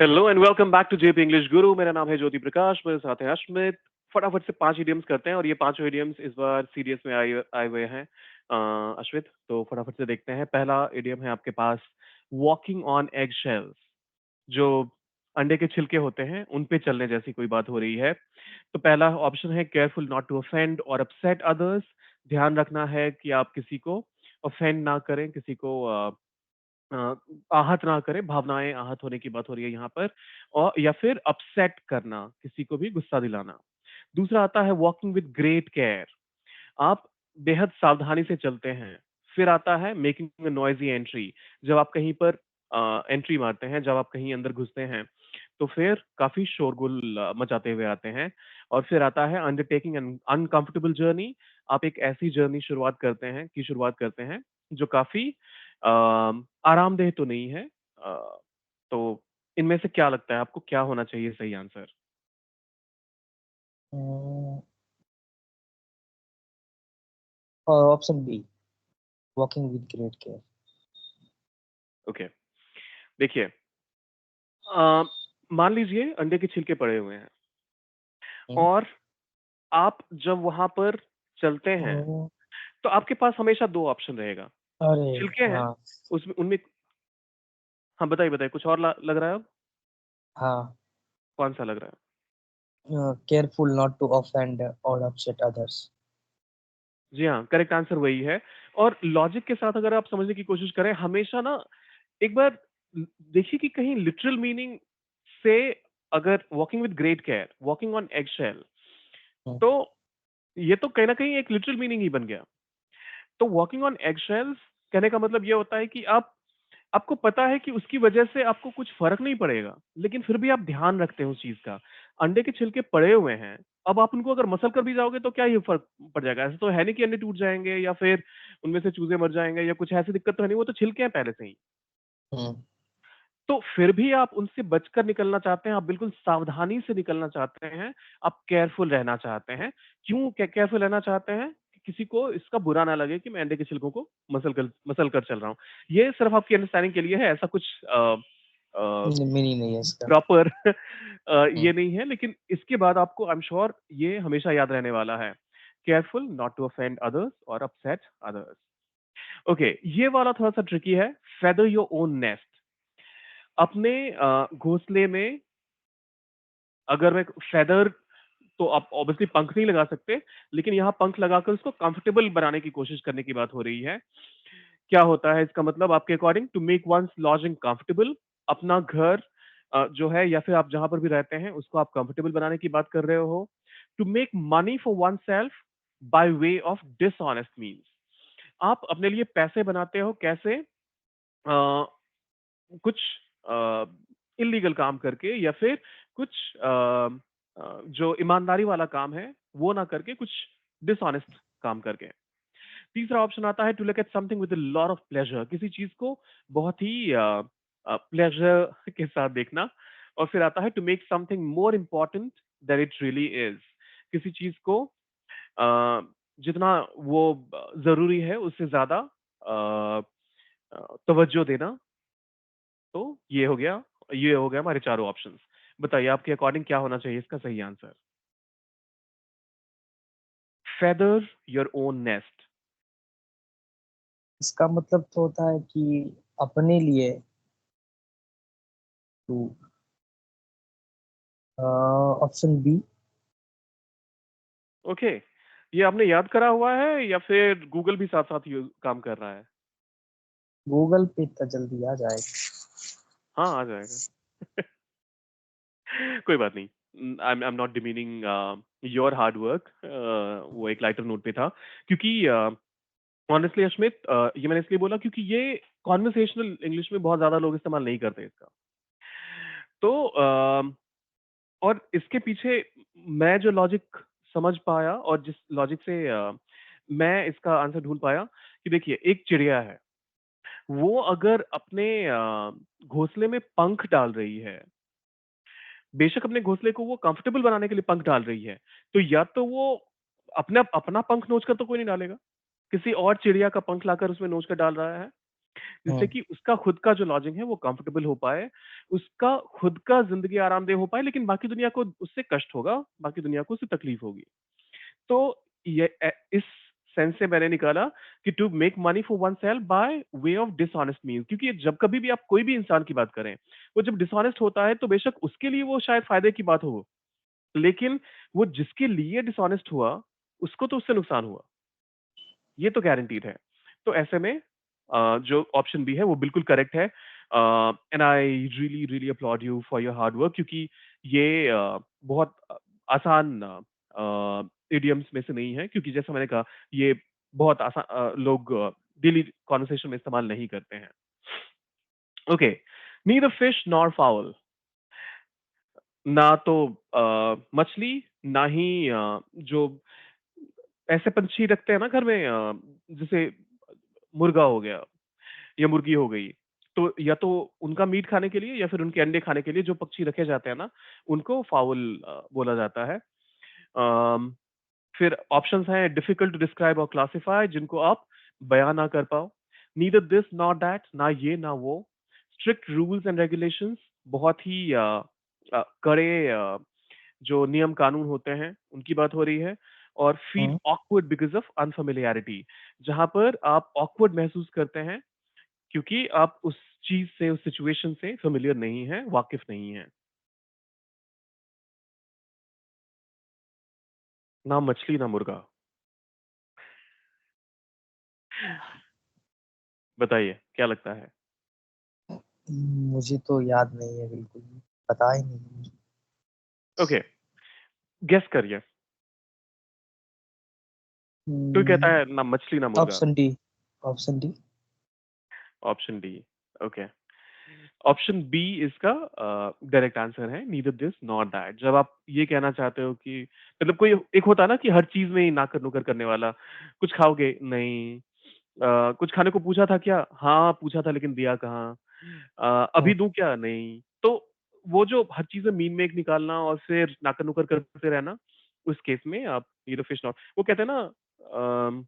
Hello and welcome back to JP English guru. मेरा नाम है ज्योति प्रकाश, मेरे साथ है अश्मित। फटाफट से 5 इडियम्स करते हैं और ये पांचों इडियम्स इस बार सीरीज में आए आए हुए हैं। अश्मित, तो फटाफट से देखते हैं। पहला इडियम है आपके पास, वॉकिंग ऑन एग शेल्स। जो अंडे के छिलके होते हैं उन पे चलने जैसी कोई बात हो रही है। तो पहला ऑप्शन है केयरफुल नॉट टू ऑफेंड और अपसेट अदर्स। ध्यान रखना है कि आप किसी को ऑफेंड ना करें, किसी को अ, आहत ना करें, भावनाएं आहत होने की बात हो रही है यहाँ पर। और या फिर अपसेट करना, किसी को भी गुस्सा दिलाना। दूसरा आता है वॉकिंग विद ग्रेट केयर। आप बेहद सावधानी से चलते हैं। फिर आता है मेकिंग अ नॉइजी एंट्री। जब आप कहीं पर एंट्री मारते हैं, जब आप कहीं अंदर घुसते हैं, तो फिर काफी शोरगुल मचाते हुए आते हैं। और फिर आता है अंडरटेकिंग एन अनकंफर्टेबल जर्नी। आप एक ऐसी जर्नी शुरुआत करते हैं जो काफी आरामदेह तो नहीं है। तो इनमें से क्या लगता है आपको, क्या होना चाहिए सही आंसर? और option B, walking with great care. Okay, देखिए, अ, मान लीजिए अंडे के छिलके पड़े हुए हैं और आप जब वहां पर चलते हैं, तो आपके पास हमेशा दो ऑप्शन रहेगा। अरे छिलके हैं, हाँ। उसमें उनमें। हाँ, बताइए बताइए, कुछ और लग रहा है अब? हाँ, कौन सा लग रहा है? केयरफुल नॉट टू ऑफेंड और अपसेट अदर्स। जी हाँ, करेक्ट आंसर वही है। और लॉजिक के साथ अगर आप समझने की कोशिश करें, हमेशा ना एक बार देखिए कि कहीं लिटरल मीनिंग से, अगर walking with great care, walking on egg shell, तो ये तो कहीं ना कहीं एक लिटरल मीनिंग ही बन गया। तो वॉकिंग ऑन एग शेल्स कहने का मतलब ये होता है कि आपको पता है कि उसकी वजह से आपको कुछ फर्क नहीं पड़ेगा, लेकिन फिर भी आप ध्यान रखते हैं उस चीज का। अंडे के छिलके पड़े हुए हैं, अब आप उनको अगर मसल कर भी जाओगे तो क्या ये फर्क पड़ जाएगा? ऐसा तो है नहीं कि अंडे टूट जाएंगे या फिर उनमें से चूजे मर जाएंगे या कुछ ऐसी दिक्कत तो है नहीं, वो तो छिलके हैं पहले से ही। हम्म। तो फिर भी आप उनसे बचकर निकलना चाहते हैं, आप बिल्कुल सावधानी से निकलना चाहते हैं, आप केयरफुल रहना चाहते हैं। क्यों केयरफुल रहना चाहते हैं? कि किसी को इसका बुरा ना लगे कि मैं अंडे के छिलकों को मसल कर चल रहा हूँ। ये सिर्फ आपकी अंडरस्टैंडिंग के लिए है, ऐसा कुछ मीनिंग नहीं है इसका। प्रॉपर हम्म। ये नहीं है, लेकिन इसके बाद आपको आई एम श्योर ये हमेशा याद रहने वाला है। Careful not to offend others और अपसेट अदर्स। ओके, ये वाला थोड़ा सा ट्रिकी है। Feather your own nest. अपने घोंसले में, अगर मैं फेदर, तो आप ऑब्वियसली पंख नहीं लगा सकते, लेकिन यहाँ पंख लगाकर उसको कंफर्टेबल बनाने की कोशिश करने की बात हो रही है। क्या होता है इसका मतलब आपके according? To make one's lodging comfortable. अपना घर जो है या फिर आप जहां पर भी रहते हैं उसको आप कंफर्टेबल बनाने की बात कर रहे हो। To make money for oneself by way of dishonest means. आप अपने लिए पैसे बनाते हो कैसे? कुछ इलीगल काम करके या फिर कुछ जो ईमानदारी वाला काम है वो ना करके, कुछ डिसऑनेस्ट काम करके। तीसरा ऑप्शन आता है to look at something with a lot of pleasure. किसी चीज को बहुत ही प्लेजर के साथ देखना। और फिर आता है to make something more important than it really is. किसी चीज को जितना वो जरूरी है उससे ज्यादा तवज्जो देना। तो ये हो गया हमारे चारों ऑप्शंस। बताइए आपके अकॉर्डिंग क्या होना चाहिए इसका सही answer? Feather your own nest. इसका मतलब तो होता है कि अपने लिए टू। Option B. ओके, ये आपने याद करा हुआ है या फिर गूगल भी साथ साथ काम कर रहा है? गूगल पे इतना जल्दी आ जाएगा? हाँ, आ जाएगा। कोई बात नहीं। I am not demeaning your hard work. वो एक लाइटर नोट पे था, क्योंकि ऑनेस्टली अश्मित, ये मैंने इसलिए बोला क्योंकि ये कॉन्वर्सेशनल इंग्लिश में बहुत ज्यादा लोग इस्तेमाल नहीं करते इसका। तो और इसके पीछे मैं जो लॉजिक समझ पाया और जिस लॉजिक से मैं इसका आंसर ढूंढ पाया, कि देखिए एक चिड़िया है, वो अगर अपने घोंसले में पंख डाल रही है, बेशक अपने घोंसले को वो कंफर्टेबल बनाने के लिए पंख डाल रही है, तो या तो वो अपना अपना पंख नोच कर तो कोई नहीं डालेगा, किसी और चिड़िया का पंख लाकर उसमें नोच कर डाल रहा है। जिससे हुँ, कि उसका खुद का जो लॉजिंग है वो कंफर्टेबल हो पाए, उसका खुद का ज़िंदगी आरामदेह हो पाए, लेकिन बाकी दुनिया को उससे कष्ट होगा, बाकी दुनिया को उससे तकलीफ होगी। तो इस सेंस से मैंने निकाला कि to make money for oneself by way of dishonest means, क्योंकि जब कभी भी आप कोई भी इंसान की बात करें, वो जब डिसऑनेस्ट होता है तो बेशक उसके लिए वो शायद फायदे की बात हो, लेकिन वो जिसके लिए डिसऑनेस्ट हुआ, उसको तो उससे नुकसान हुआ। ये तो गारंटीड है। तो ऐसे में जो ऑप्शन बी है वो बिल्कुल करेक्ट है। And I really really applaud you for your hard work, क्योंकि ये बहुत आसान इडियम्स में से नहीं है, क्योंकि जैसा मैंने कहा ये बहुत लोग डेली कन्वर्सेशन में इस्तेमाल नहीं करते हैं। Okay, neither fish nor foul, ना तो मछली, ना ही जो ऐसे पंछी रखते हैं ना घर में, जैसे मुर्गा हो गया या मुर्गी हो गई, तो या तो उनका मीट खाने के लिए या फिर उनके अंडे खाने के लिए जो पक्षी रखे जाते हैं ना, उनको फाउल बोला जाता है। अम, फिर ऑप्शंस हैं डिफिकल्ट टू डिस्क्राइब और क्लासिफाई, जिनको आप बयां ना कर पाओ। नीदर दिस नॉट दैट, ना ये ना वो। स्ट्रिक्ट रूल्स एंड रेगुलेशंस, बहुत ही कड़े जो नियम कानून होते हैं उनकी बात हो रही है। और फील हुँ, ऑकवर्ड बिकॉज ऑफ अनफेमिलियरिटी, जहां पर आप ऑकवर्ड महसूस करते हैं क्योंकि आप उस चीज से, उस सिचुएशन से फ़ैमिलियर नहीं हैं, वाकिफ़ नहीं हैं। ना मछली, ना मुर्गा। बताइए, क्या लगता है? मुझे तो याद नहीं है बिल्कुल भी, पता ही नहीं है मुझे। ओके, गेस करिए। कोई कहता हुँ, है ना मछली, ना मुर्गा। Option D option D. Option D, okay. Option B इसका डायरेक्ट आंसर है, नीदर दिस नॉर दैट। जब आप ये कहना चाहते हो कि मतलब कोई एक होता है ना कि हर चीज़ में ही नाकर-नुकर करने वाला, कुछ खाओगे? नहीं। कुछ खाने को पूछा था क्या? हाँ, पूछा था लेकिन दिया कहाँ? हुँ, अभी दूँ क्या? नहीं। तो वो जो हर चीज़ में मीन मेक निकालना और फिर नाकर-नुकर करते रहना, उस केस में आप नीदर फिश नॉट, वो कहते हैं ना, अम,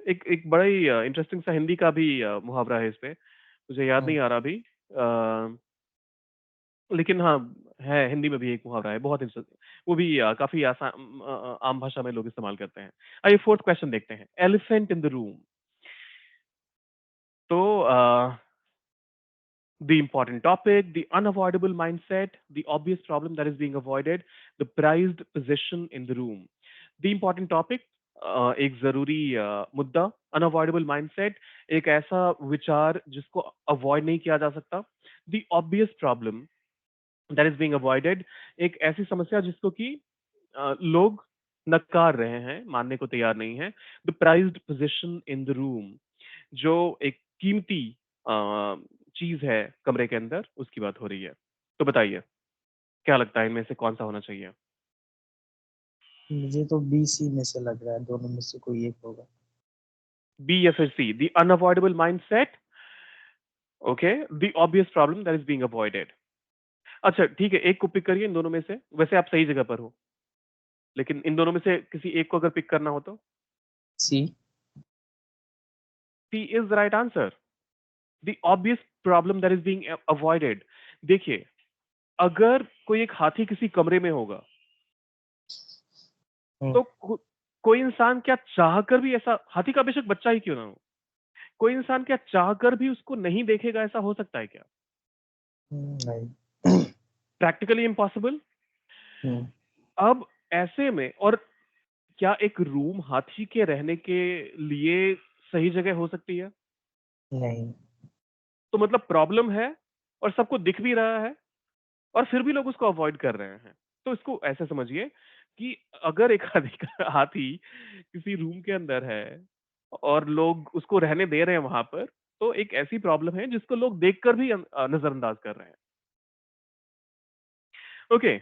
एक एक बड़ा ही इंटरेस्टिंग सा हिंदी का भी मुहावरा है इस पे, मुझे याद हुँ, नहीं आ रहा अभी। लेकिन हाँ, है, हिंदी में भी एक मुहावरा है, बहुत इंटरेस्टिंग। वो भी काफ़ी आम भाषा में लोग इस्तेमाल करते हैं। आइए 4th क्वेश्चन देखते हैं, एलिफेंट इन द रूम। तो the important topic, the unavoidable mindset, the obvious problem that is being avoided, the prized position in the room. The important topic, एक ज़रूरी मुद्दा, unavoidable mindset, एक ऐसा विचार जिसको अवॉइड नहीं किया जा सकता। The obvious problem that is being avoided, एक ऐसी समस्या जिसको कि लोग नकार रहे हैं, मानने को तैयार नहीं हैं। The prized position in the room, जो एक कीमती अ, चीज़ है कमरे के अंदर, उसकी बात हो रही है। तो बताइए, क्या लगता है इनमें से कौन-सा होना चाहिए? मुझे तो बी, सी में से लग रहा है, दोनों में से कोई एक होगा। बी या फिर C? The unavoidable mindset, okay, the obvious problem that is being avoided. अच्छा, ठीक है, एक को पिक करिए इन दोनों में से। वैसे आप सही जगह पर हो, लेकिन इन दोनों में से किसी एक को अगर पिक करना हो तो? C. C is the right answer. The obvious problem that is being avoided. देखिए, अगर कोई एक हाथी किसी कमरे में होगा, हुँ, तो कोई इंसान क्या चाहकर भी ऐसा, हाथी का बेशक बच्चा ही क्यों ना हो, कोई इंसान क्या चाहकर भी उसको नहीं देखेगा, ऐसा हो सकता है क्या? नहीं। Practically impossible. हुँ, अब ऐसे में, और क्या एक रूम हाथी के रहने के लिए सही जगह हो सकती है? नहीं। तो मतलब प्रॉब्लम है और सबको दिख भी रहा है और फिर भी लोग उसको अवॉइड कर रहे हैं। तो इसको ऐसे समझिए कि अगर एक हाथी किसी रूम के अंदर है और लोग उसको रहने दे रहे हैं वहाँ पर, तो एक ऐसी प्रॉब्लम है जिसको लोग देखकर भी नज़रअंदाज कर रहे हैं। Okay,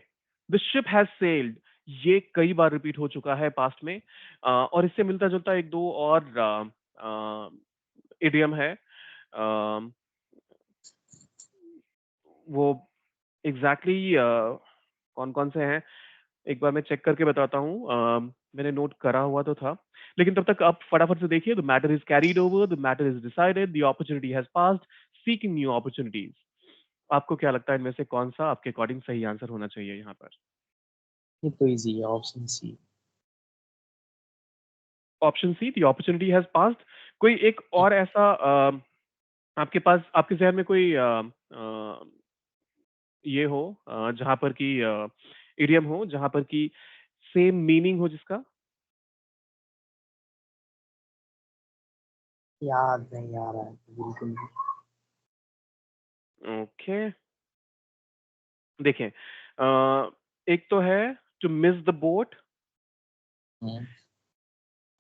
the ship has sailed, ये कई बार रिपीट हो चुका है पास्ट में, और इससे मिलता-जुलता 1-2 और इडियम है। अ, वो एग्ज़ैक्टली कौन-कौन से हैं? एक बार मैं चेक करके बताता हूँ। मैंने नोट करा हुआ तो था। लेकिन तब तक आप फटाफट से देखिए, the matter is carried over, the matter is decided, the opportunity has passed, seeking new opportunities. आपको क्या लगता है इनमें से कौन-सा आपके अकॉर्डिंग सही आंसर होना चाहिए यहाँ पर? ये तो इजी है, option C. Option C, the opportunity has passed. कोई एक और ऐसा आपके पास आपके ज़हन में कोई ये हो जहाँ पर कि इडियम हो जहाँ पर कि सेम मीनिंग हो जिसका? याद नहीं आ रहा है बिल्कुल भी। ओके, देखिए एक तो है टू मिस द बोट, हम्म,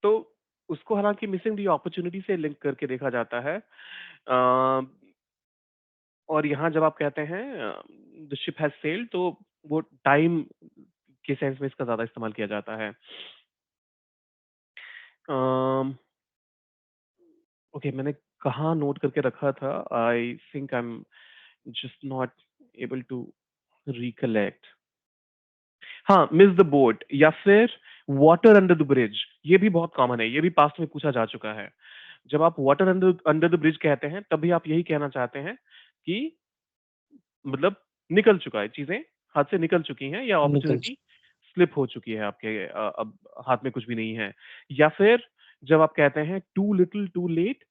तो उसको हालाँकि मिसिंग द अपॉर्च्युनिटी से लिंक करके देखा जाता है। और यहाँ जब आप कहते हैं द शिप हैज़ सेल्ड, तो वो टाइम के सेंस में इसका ज़्यादा इस्तेमाल किया जाता है। अम, ओके, मैंने कहाँ नोट करके रखा था? I think I am just not able to recollect. हाँ, मिस द बोट या फिर वाटर अंडर द ब्रिज, ये भी बहुत कॉमन है, ये भी पास्ट में पूछा जा चुका है। जब आप water under under the bridge कहते हैं, तब भी आप यही कहना चाहते हैं कि मतलब निकल चुका है, चीज़ें हाथ से निकल चुकी हैं या निकल अपॉर्च्युनिटी स्लिप हो चुकी है आपके अब हाथ में कुछ भी नहीं है। या फिर जब आप कहते हैं टू लिटिल टू लेट,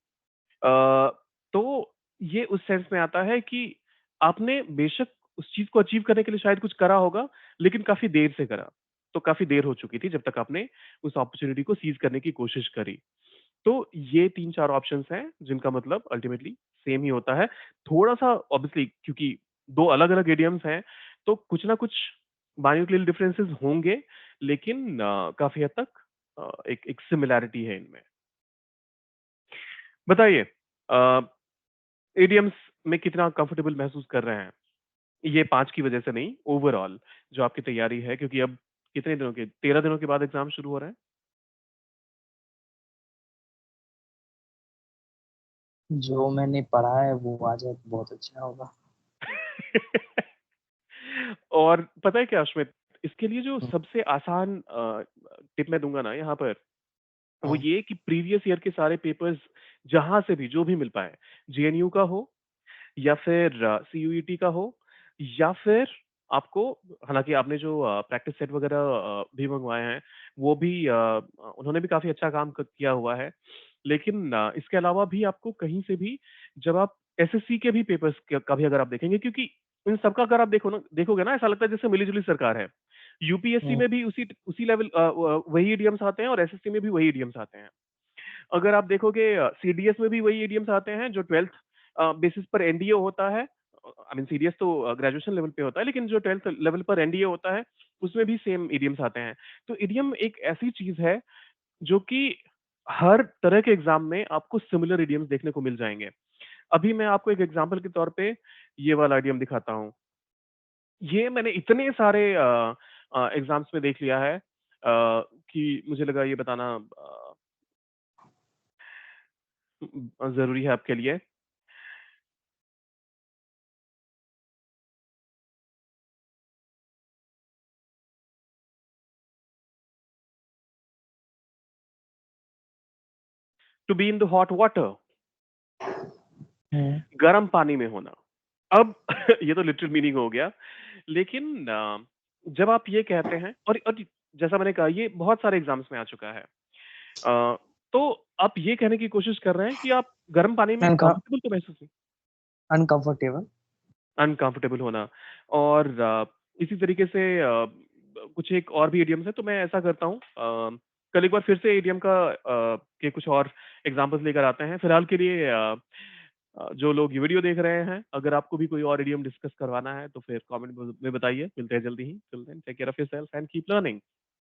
अ, तो ये उस सेंस में आता है कि आपने बेशक उस चीज़ को अचीव करने के लिए शायद कुछ करा होगा, लेकिन काफ़ी देर से करा। तो काफ़ी देर हो चुकी थी जब तक आपने उस अपॉर्च्युनिटी को सीज़ करने की कोशिश करी। तो ये 3-4 ऑप्शंस हैं जिनका मतलब अल्टीमेटली सेम ही होता है। थोड़ा-सा ऑब्वियसली क्योंकि 2 अलग-अलग इडियम्स हैं, तो कुछ ना कुछ माइन्यूट लिटिल डिफरेंसेस होंगे, लेकिन काफ़ी हद तक एक एक सिमिलैरिटी है इनमें। बताइए इडियम्स में कितना कंफर्टेबल महसूस कर रहे हैं? ये 5 की वजह से नहीं, ओवरऑल जो आपकी तैयारी है क्योंकि अब कितने दिनों के 13 दिनों के बाद एग्ज़ाम शुरू हो रहे हैं। जो मैंने पढ़ा है वो आ जाए तो बहुत अच्छा होगा। और पता है क्या अश्मित, इसके लिए जो हम्म, सबसे आसान टिप मैं दूँगा ना यहाँ पर, वो हम्म, ये कि प्रीवियस ईयर के सारे पेपर्स जहाँ से भी जो भी मिल पाएँ, जेएनयू का हो या फिर सीयूईटी का हो या फिर आपको हालाँकि आपने जो प्रैक्टिस सेट वगैरह भी मँगवाए हैं, वो भी उन्होंने भी काफ़ी अच्छा काम क किया हुआ है। लेकिन इसके अलावा भी आपको कहीं से भी जब आप एसएससी के भी पेपर्स क का भी अगर आप देखेंगे क्योंकि इन सबका अगर आप देखोगे ना ऐसा लगता है जैसे मिली-जुली सरकार है। यूपीएससी हम्म, में भी उसी लेवल वही इडियम्स आते हैं और एसएससी में भी वही इडियम्स आते हैं। अगर आप देखोगे सीडीएस में भी वही इडियम्स आते हैं जो 12th बेसिस पर एनडीए होता है। आई मीन सीडीएस तो ग्रेजुएशन लेवल पे होता है, लेकिन जो 12th लेवल पर एनडीए होता है, उसमें भी सेम इडियम्स आते हैं। तो इडियम एक ऐसी चीज़ है जो कि हर तरह के एग्ज़ाम में आपको सिमिलर इडियम्स देखने को मिल जाएँगे। अभी मैं आपको एक एग्ज़ाम्पल के तौर पे ये वाला इडियम दिखाता हूँ। ये मैंने इतने सारे एग्ज़ाम्स में देख लिया है कि मुझे लगा ये बताना ज़रूरी है आपके लिए। To be in the hot water, hmm, गर्म पानी में होना। अब ये तो लिटरल मीनिंग हो गया, लेकिन जब आप ये कहते हैं और जैसा मैंने कहा ये बहुत सारे एग्ज़ाम्स में आ चुका है। तो आप ये कहने की कोशिश कर रहे हैं कि आप गर्म पानी में अनका कंफर्टेबल तो महसूस नहीं, अनकंफर्टेबल। अनकंफर्टेबल होना और इसी तरीके से कुछ एक और भी इडियम्स हैं, तो मैं ऐसा करता हूँ कल एक बार फिर से इडियम का के कुछ और एग्ज़ाम्पल्स लेकर आते हैं। फिलहाल के लिए जो लोग ये वीडियो देख रहे हैं, अगर आपको भी कोई और इडियम डिस्कस करवाना है, तो फिर कमेंट में बताइए। मिलते हैं जल्दी ही। Till then take care of yourself and keep learning.